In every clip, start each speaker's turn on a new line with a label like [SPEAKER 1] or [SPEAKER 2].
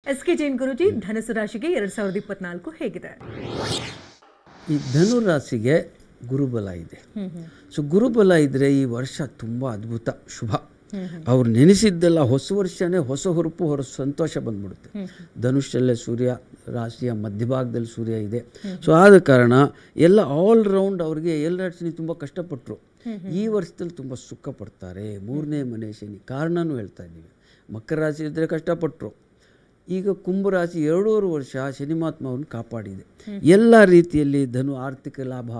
[SPEAKER 1] SK. Jain ಗುರುಜಿ, ಧನುಸು ರಾಶಿಗೆ 2024 ಹೇಗಿದೆ?
[SPEAKER 2] ಈ ಧನುರಾಶಿಗೆ ಗುರುಬಲ ಇದೆ. ಸೊ ಗುರುಬಲ ಇದ್ದರೆ ಈ ವರ್ಷ ತುಂಬ ಅದ್ಭುತ ಶುಭ. ಅವ್ರು ನೆನೆಸಿದ್ದೆಲ್ಲ ಹೊಸ ವರ್ಷನೇ ಹೊಸ ಹುರುಪು ಹೊರ ಸಂತೋಷ ಬಂದ್ಬಿಡುತ್ತೆ. ಧನುಷಲ್ಲೇ ಸೂರ್ಯ, ರಾಶಿಯ ಮಧ್ಯಭಾಗದಲ್ಲಿ ಸೂರ್ಯ ಇದೆ. ಸೊ ಆದ ಕಾರಣ ಎಲ್ಲ ಆಲ್ ರೌಂಡ್ ಅವ್ರಿಗೆ ಎಲ್ಲ ಶನಿ ತುಂಬ ಕಷ್ಟಪಟ್ಟರು. ಈ ವರ್ಷದಲ್ಲಿ ತುಂಬ ಸುಖ ಪಡ್ತಾರೆ. ಮೂರನೇ ಮನೆ ಶನಿ ಕಾರಣನೂ ಹೇಳ್ತಾ ಇದ್ದೀವಿ. ಮಕರ ರಾಶಿ ಇದ್ದರೆ ಕಷ್ಟಪಟ್ಟರು. ಈಗ ಕುಂಭರಾಶಿ 2.5 ವರ್ಷ ಶನಿ ಮಹಾತ್ಮ ಅವ್ರನ್ನ ಕಾಪಾಡಿದೆ. ಎಲ್ಲ ರೀತಿಯಲ್ಲಿ ಧನು ಆರ್ಥಿಕ ಲಾಭ,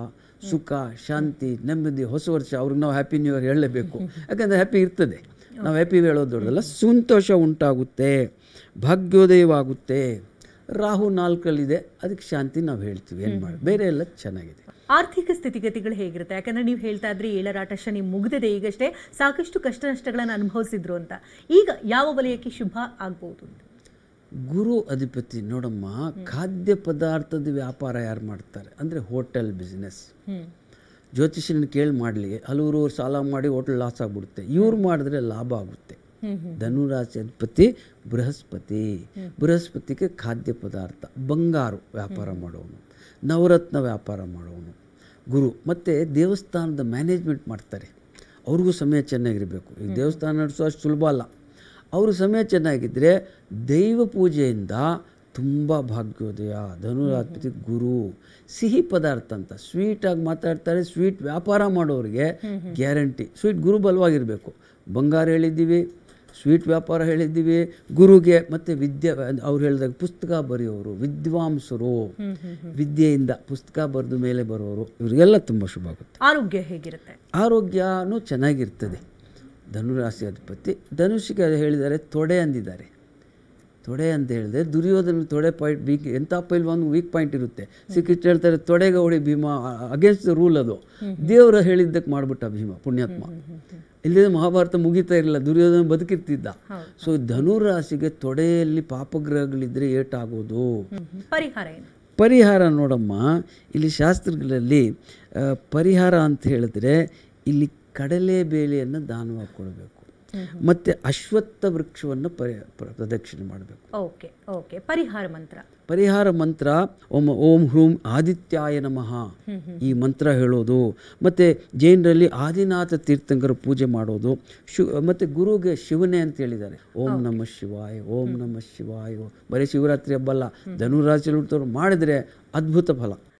[SPEAKER 2] ಸುಖ, ಶಾಂತಿ, ನೆಮ್ಮದಿ. ಹೊಸ ವರ್ಷ ಅವ್ರಿಗೆ ನಾವು ಹ್ಯಾಪಿ ನ್ಯೂ ಇಯರ್ ಹೇಳಲೇಬೇಕು. ಯಾಕಂದರೆ ಹ್ಯಾಪಿ ಇರ್ತದೆ, ನಾವು ಹ್ಯಾಪಿ ಹೇಳೋದು ದೊಡ್ಡದಲ್ಲ. ಸಂತೋಷ ಉಂಟಾಗುತ್ತೆ, ಭಾಗ್ಯೋದಯವಾಗುತ್ತೆ. ರಾಹು 4ರಲ್ಲಿದೆ, ಅದಕ್ಕೆ ಶಾಂತಿ ನಾವು ಹೇಳ್ತೀವಿ. ಏನು ಮಾಡಿ, ಬೇರೆ ಎಲ್ಲ ಚೆನ್ನಾಗಿದೆ.
[SPEAKER 1] ಆರ್ಥಿಕ ಸ್ಥಿತಿಗತಿಗಳು ಹೇಗಿರುತ್ತೆ? ಯಾಕಂದ್ರೆ ನೀವು ಹೇಳ್ತಾ ಇದ್ರಿ ಏಳರಾಟ ಶನಿ ಮುಗಿದಿದೆ, ಈಗಷ್ಟೇ ಸಾಕಷ್ಟು ಕಷ್ಟ ನಷ್ಟಗಳನ್ನು ಅನುಭವಿಸಿದ್ರು ಅಂತ. ಈಗ ಯಾವ ವಲಯಕ್ಕೆ ಶುಭ ಆಗ್ಬೋದು?
[SPEAKER 2] ಗುರು ಅಧಿಪತಿ ನೋಡಮ್ಮ, ಖಾದ್ಯ ಪದಾರ್ಥದ ವ್ಯಾಪಾರ ಯಾರು ಮಾಡ್ತಾರೆ ಅಂದರೆ ಹೋಟೆಲ್ ಬಿಸ್ನೆಸ್. ಜ್ಯೋತಿಷನ ಕೇಳಿ ಮಾಡಲಿ, ಹಲವರು ಸಾಲ ಮಾಡಿ ಹೋಟೆಲ್ ಲಾಸ್ ಆಗಿಬಿಡುತ್ತೆ. ಇವ್ರು ಮಾಡಿದ್ರೆ ಲಾಭ ಆಗುತ್ತೆ. ಧನುರಾಶಿ ಅಧಿಪತಿ ಬೃಹಸ್ಪತಿ. ಬೃಹಸ್ಪತಿಗೆ ಖಾದ್ಯ ಪದಾರ್ಥ, ಬಂಗಾರು ವ್ಯಾಪಾರ ಮಾಡೋನು, ನವರತ್ನ ವ್ಯಾಪಾರ ಮಾಡೋನು ಗುರು. ಮತ್ತು ದೇವಸ್ಥಾನದ ಮ್ಯಾನೇಜ್ಮೆಂಟ್ ಮಾಡ್ತಾರೆ, ಅವ್ರಿಗೂ ಸಮಯ ಚೆನ್ನಾಗಿರಬೇಕು. ಈಗ ದೇವಸ್ಥಾನ ನಡೆಸೋ ಅಷ್ಟು ಸುಲಭ ಅಲ್ಲ. ಅವರು ಸಮಯ ಚೆನ್ನಾಗಿದ್ದರೆ ದೈವ ಪೂಜೆಯಿಂದ ತುಂಬ ಭಾಗ್ಯೋದಯ. ಧನುರಾಧಿಪತಿ ಗುರು. ಸಿಹಿ ಪದಾರ್ಥ ಅಂತ ಸ್ವೀಟಾಗಿ ಮಾತಾಡ್ತಾರೆ. ಸ್ವೀಟ್ ವ್ಯಾಪಾರ ಮಾಡೋರಿಗೆ ಗ್ಯಾರಂಟಿ. ಸ್ವೀಟ್ ಗುರು ಬಲವಾಗಿರಬೇಕು. ಬಂಗಾರ ಹೇಳಿದ್ದೀವಿ, ಸ್ವೀಟ್ ವ್ಯಾಪಾರ ಹೇಳಿದ್ದೀವಿ ಗುರುಗೆ. ಮತ್ತು ವಿದ್ಯೆ, ಅವ್ರು ಹೇಳಿದಾಗ ಪುಸ್ತಕ ಬರೆಯೋರು, ವಿದ್ವಾಂಸರು, ವಿದ್ಯೆಯಿಂದ ಪುಸ್ತಕ ಬರೆದ ಮೇಲೆ ಬರೋರು, ಇವರಿಗೆಲ್ಲ ತುಂಬ ಶುಭ ಆಗುತ್ತೆ.
[SPEAKER 1] ಆರೋಗ್ಯ ಹೇಗಿರುತ್ತೆ?
[SPEAKER 2] ಆರೋಗ್ಯನೂ ಚೆನ್ನಾಗಿರ್ತದೆ. ಧನುರಾಶಿ ಅಧಿಪತಿ ಧನುಷಿಗೆ ಹೇಳಿದ್ದಾರೆ ತೊಡೆ ಅಂದಿದ್ದಾರೆ. ತೊಡೆ ಅಂತ ಹೇಳಿದ್ರೆ ದುರ್ಯೋಧನ ತೊಡೆ ಪಾಯಿಂಟ್ ವೀಕ್. ಎಂಥ ಪೈಲ್ವಾನ್ ವೀಕ್ ಪಾಯಿಂಟ್ ಇರುತ್ತೆ. ಶ್ರೀಕೃಷ್ಣ ಹೇಳ್ತಾರೆ ತೊಡೆಗೆ ಹೊಡಿ ಭೀಮ, ಅಗೇನ್ಸ್ಟ್ ದ ರೂಲ್ ಅದು. ದೇವರು ಹೇಳಿದ್ದಕ್ಕೆ ಮಾಡಿಬಿಟ್ಟ ಭೀಮ ಪುಣ್ಯಾತ್ಮ. ಇಲ್ಲದೆ ಮಹಾಭಾರತ ಮುಗಿತಾ ಇರಲಿಲ್ಲ, ದುರ್ಯೋಧನ ಬದುಕಿರ್ತಿದ್ದ. ಸೊ ಧನುರಾಶಿಗೆ ತೊಡೆಯಲ್ಲಿ ಪಾಪಗ್ರಹಗಳಿದ್ದರೆ ಏಟಾಗೋದು. ಪರಿಹಾರ ನೋಡಮ್ಮ, ಇಲ್ಲಿ ಶಾಸ್ತ್ರಗಳಲ್ಲಿ ಪರಿಹಾರ ಅಂತ ಹೇಳಿದ್ರೆ ಇಲ್ಲಿ ಕಡಲೆ ಬೇಳೆಯನ್ನು ದಾನವಾಗಿ ಕೊಡಬೇಕು. ಮತ್ತು ಅಶ್ವತ್ಥ ವೃಕ್ಷವನ್ನು ಪ್ರದಕ್ಷಿಣೆ ಮಾಡಬೇಕು. ಪರಿಹಾರ ಮಂತ್ರ ಓಂ ಹ್ರೂಂ ಆದಿತ್ಯಾಯ ನಮಃ ಈ ಮಂತ್ರ ಹೇಳೋದು. ಮತ್ತು ಜೈನರಲ್ಲಿ ಆದಿನಾಥ ತೀರ್ಥಂಕರ ಪೂಜೆ ಮಾಡೋದು. ಮತ್ತು ಗುರುಗೆ ಶಿವನೇ ಅಂತ ಹೇಳಿದ್ದಾರೆ. ಓಂ ನಮಃ ಶಿವಾಯ, ಓಂ ನಮಃ ಶಿವಾಯ. ಬರೀ ಶಿವರಾತ್ರಿ ಹಬ್ಬ ಅಲ್ಲ, ಧನುರಾಶಿಯಲ್ಲಿ ಮಾಡಿದ್ರೆ ಅದ್ಭುತ ಫಲ.